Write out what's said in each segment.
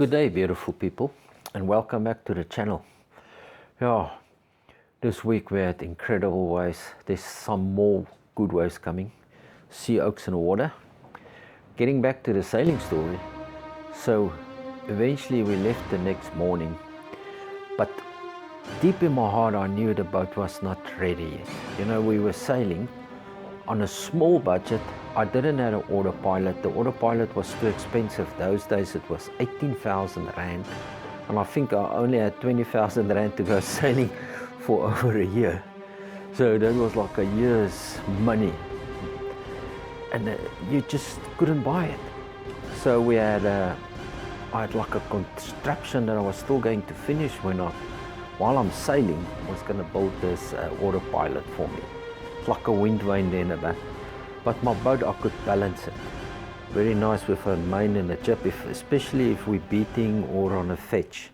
Good day, beautiful people, and welcome back to the channel. Yeah, this week we had incredible waves. There's some more good waves coming. Sea oaks in the water. Getting back to the sailing story. So eventually we left the next morning, but deep in my heart I knew the boat was not ready yet. You know, we were sailing on a small budget. I didn't have an autopilot. The autopilot was too expensive. Those days it was 18,000 Rand. And I think I only had 20,000 Rand to go sailing for over a year. So that was like a year's money. And you just couldn't buy it. So I had like a contraption that I was still going to finish while I'm sailing, I was going to build this autopilot for me. It's like a wind vane there in the back. But my boat, I could balance it. Very nice with a main and a jib, especially if we're beating or on a fetch.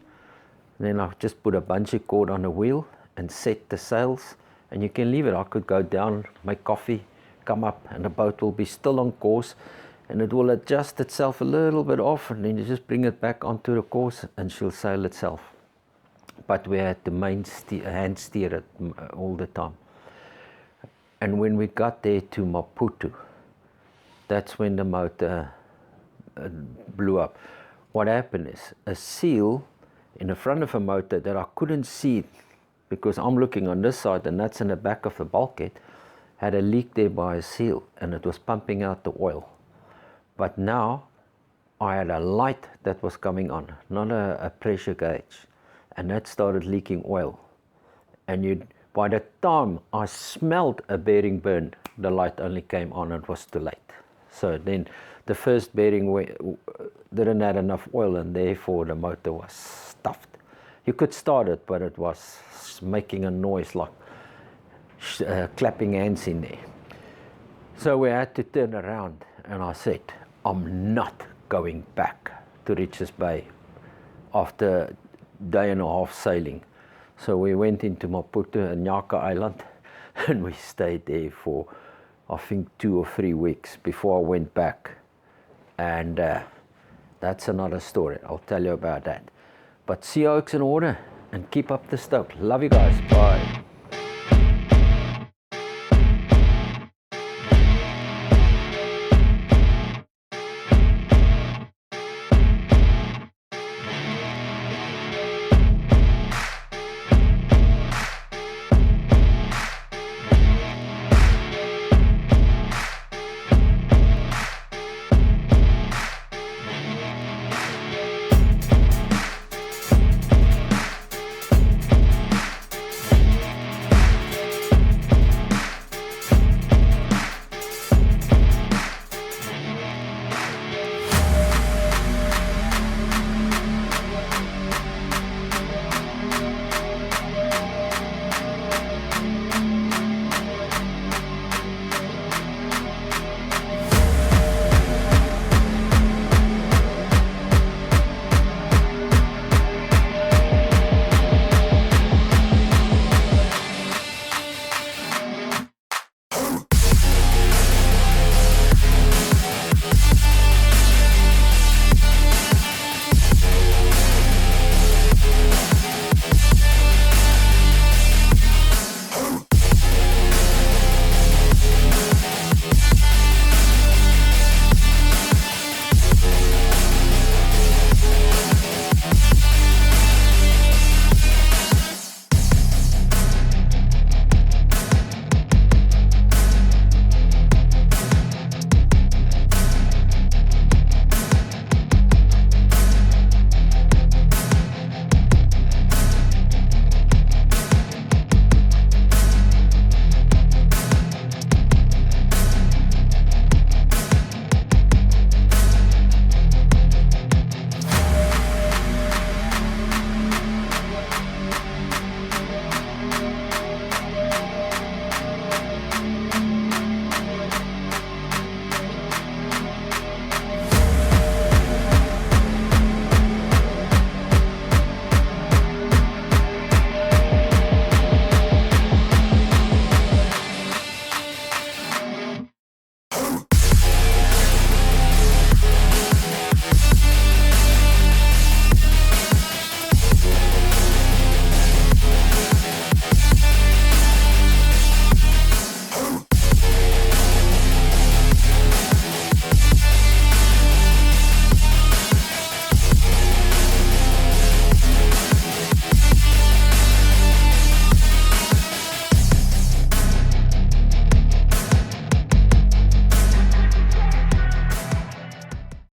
Then I just put a bungee cord on the wheel and set the sails, and you can leave it. I could go down, make coffee, come up, and the boat will be still on course, and it will adjust itself a little bit off, and then you just bring it back onto the course and she'll sail itself. But we had the hand steer it all the time. And when we got there to Maputo, that's when the motor blew up. What happened is a seal in the front of a motor that I couldn't see because I'm looking on this side and that's in the back of the bulkhead, had a leak there by a seal and it was pumping out the oil. But now I had a light that was coming on, not a pressure gauge, and that started leaking oil. And by the time I smelled a bearing burn, the light only came on and it was too late. So then the first bearing didn't have enough oil and therefore the motor was stuffed. You could start it, but it was making a noise like clapping hands in there. So we had to turn around and I said, I'm not going back to Richards Bay after a day and a half sailing. So we went into Maputo and Nyaka Island and we stayed there for I think 2 or 3 weeks before I went back. And that's another story. I'll tell you about that. But sea oaks in order and keep up the stoke. Love you guys. Bye.